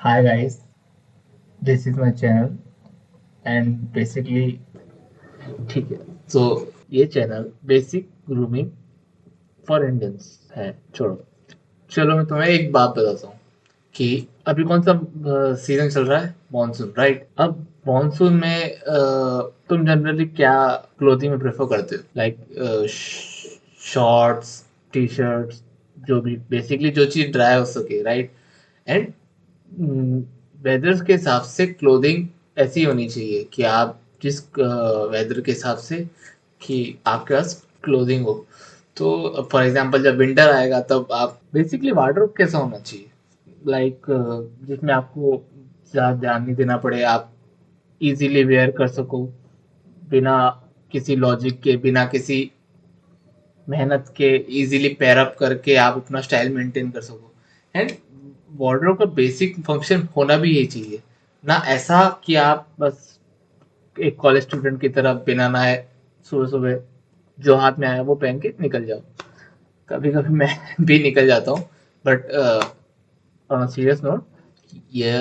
Hi guys, this is my channel and basically ठीक है। तो ये channel basic grooming for Indians है। छोड़ो, चलो मैं तुम्हें एक बात बताता हूँ कि अभी कौन सा सीजन चल रहा है, मॉनसून, राइट? अब मॉनसून में तुम जनरली क्या क्लोथिंग में प्रेफर करते हो? लाइक शॉर्ट्स, टी शर्ट्स, जो भी बेसिकली जो चीज ड्राई हो सके, राइट? एंड वेदर्स के हिसाब से क्लोथिंग ऐसी होनी चाहिए कि आप जिस वेदर के हिसाब से कि आपके पास क्लोथिंग हो। तो फॉर एग्जांपल जब विंटर आएगा तब आप बेसिकली वार्डरोब कैसा होना चाहिए, लाइक जिसमें आपको ज़्यादा ध्यान नहीं देना पड़े, आप इजीली वेयर कर सको, बिना किसी लॉजिक के, बिना किसी मेहनत के, इजीली पैर अप करके आप अपना स्टाइल मेंटेन कर सको। एंड वार्डरोब का बेसिक फंक्शन होना भी यही चाहिए, ना ऐसा कि आप बस एक कॉलेज स्टूडेंट की तरह बिना नहाए सुबह सुबह जो हाथ में आया वो पहन के निकल जाओ। कभी कभी मैं भी निकल जाता हूँ, बट ऑन सीरियस नोट, ये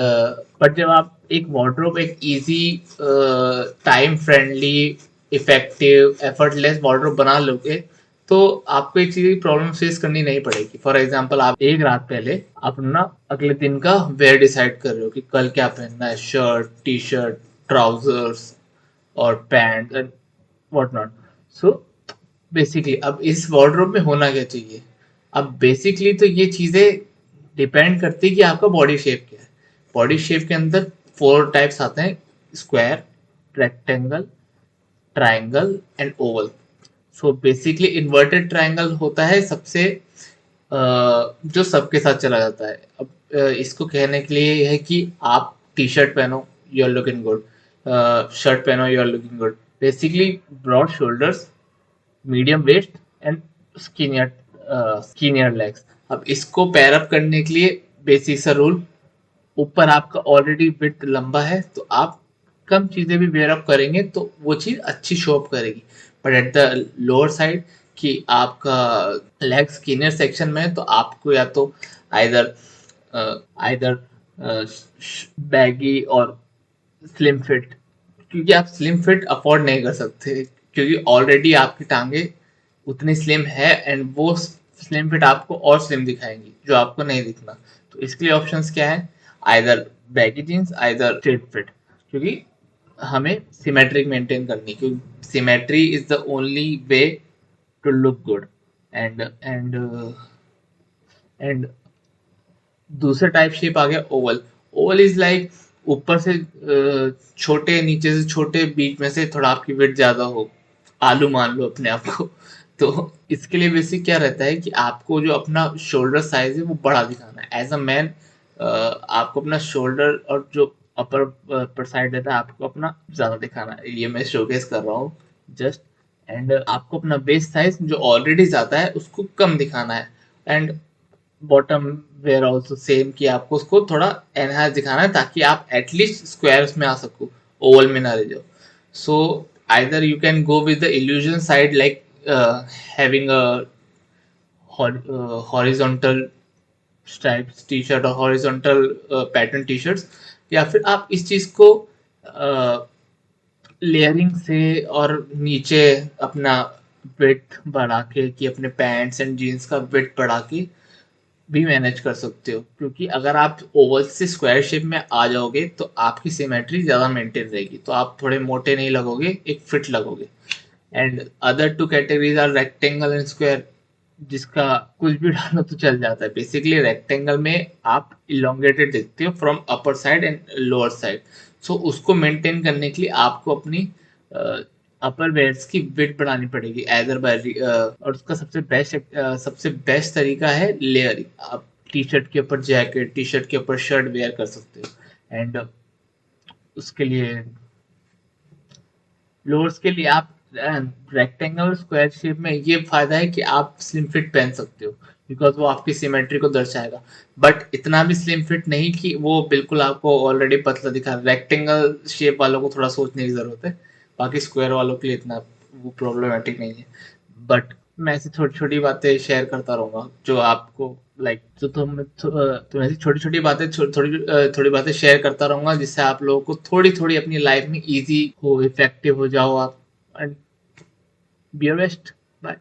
बट जब आप एक वार्डरोब, एक easy, time friendly, effective, effortless wardrobe बना लोगे तो आपको एक चीज की प्रॉब्लम फेस करनी नहीं पड़ेगी। फॉर एग्जांपल आप एक रात पहले अपना अगले दिन का वेयर डिसाइड कर रहे हो कि कल क्या पहनना है, शर्ट, टी शर्ट, ट्राउजर्स और pant and what not. So basically अब इस वार्डरोब में होना क्या चाहिए? अब बेसिकली तो ये चीजें डिपेंड करती है कि आपका बॉडी शेप क्या है। बॉडी शेप के अंदर 4 टाइप्स आते हैं: square, rectangle, triangle and Oval. So basically inverted triangle होता है सबसे जो सबके साथ चला जाता है। अब इसको कहने के लिए ये है कि आप टी शर्ट पहनो, you are looking good, shirt पहनो, you are looking good. Basically broad shoulders, medium waist and skinnier skinnier legs. अब इसको पैर अप करने के लिए बेसिक सा रूल: ऊपर आपका ऑलरेडी विड्थ लंबा है तो आप कम चीजें भी वेयर अप करेंगे तो वो चीज अच्छी शो अप करेगी। But at the lower side कि आपका लेग स्किनियर सेक्शन में है तो आपको या तो आइदर आइदर बैगी और स्लिम फिट, क्योंकि आप स्लिम फिट अफोर्ड नहीं कर सकते क्योंकि ऑलरेडी आपकी टांगे उतनी स्लिम है एंड वो स्लिम फिट आपको और स्लिम दिखाएंगी जो आपको नहीं दिखना। तो इसके लिए ऑप्शंस क्या है? Either baggy jeans, either straight fit, क्योंकि हमें सिमेट्रिक मेंटेन करनी, क्योंकि symmetry is the only way to look good. And and and दूसरा टाइप शेप आ गया ओवल। ओवल इज लाइक ऊपर से छोटे, नीचे से छोटे, बीच में से थोड़ा आपकी वेट ज्यादा हो, आलू मान लो अपने आप को। तो इसके लिए बेसिक क्या रहता है कि आपको जो अपना शोल्डर साइज है वो बड़ा दिखाना है एज अ मैन। आपको अपना शोल्डर और जो अपर पर साइड रहता है आपको अपना ज्यादा दिखाना है, ये मैं शोकेस कर रहा हूँ जस्ट। एंड आपको अपना बेस्ट साइज जो ऑलरेडी ज्यादा है उसको कम दिखाना है। And bottom were also same, कि आपको उसको थोड़ा एनहांस दिखाना है ताकि आप एटलीस्ट स्क्वायर्स में आ सको, ओवल में ना रह जाओ। So either you can go with the illusion side, like having a horizontal stripes T shirt और हॉरिजॉन्टल पैटर्न टी शर्ट्स, या फिर आप इस चीज को लेयरिंग से और नीचे अपना विड्थ बढ़ा के, कि अपने पैंट्स एंड जीन्स का विड्थ बढ़ा के भी मैनेज कर सकते हो। क्योंकि अगर आप ओवल से स्क्वायर शेप में आ जाओगे तो आपकी सिमेट्री ज़्यादा मेंटेन रहेगी, तो आप थोड़े मोटे नहीं लगोगे, एक फिट लगोगे। And other two categories are rectangle and square, जिसका कुछ भी डालो तो चल जाता है। बेसिकली रेक्टेंगल में आप इलोंगेटेड दिखते हो from upper side and lower side. So उसको मेंटेन करने के लिए आपको अपनी अपर वेयर्स की विड्थ बढ़ानी पड़ेगी एदर बाय, और उसका सबसे बेस्ट तरीका है लेयरिंग। आप टी शर्ट के ऊपर जैकेट, टी शर्ट के ऊपर शर्ट वेयर कर सकते हो। एंड उसके लिए लोअर्स के लिए आप रेक्टेंगल और स्क्वायर शेप में ये फायदा है कि आप स्लिम फिट पहन सकते हो, बिकॉज वो आपकी सिमेट्री को दर्शाएगा। बट इतना भी स्लिम फिट नहीं कि वो बिल्कुल आपको ऑलरेडी पतला दिखा। रेक्टेंगल शेप वालों को थोड़ा सोचने की जरूरत है, बाकी स्क्वायर वालों के लिए इतना वो प्रॉब्लमेटिक नहीं है। बट मैं ऐसी छोटी छोटी बातें शेयर करता रहूंगा जो आपको लाइक तो तुम ऐसी छोटी छोटी बातें थोड़ी बातें शेयर करता रहूंगा, जिससे आप लोगों को थोड़ी थोड़ी अपनी लाइफ में इजी हो, इफेक्टिव हो जाओ आप, and be your best. Bye.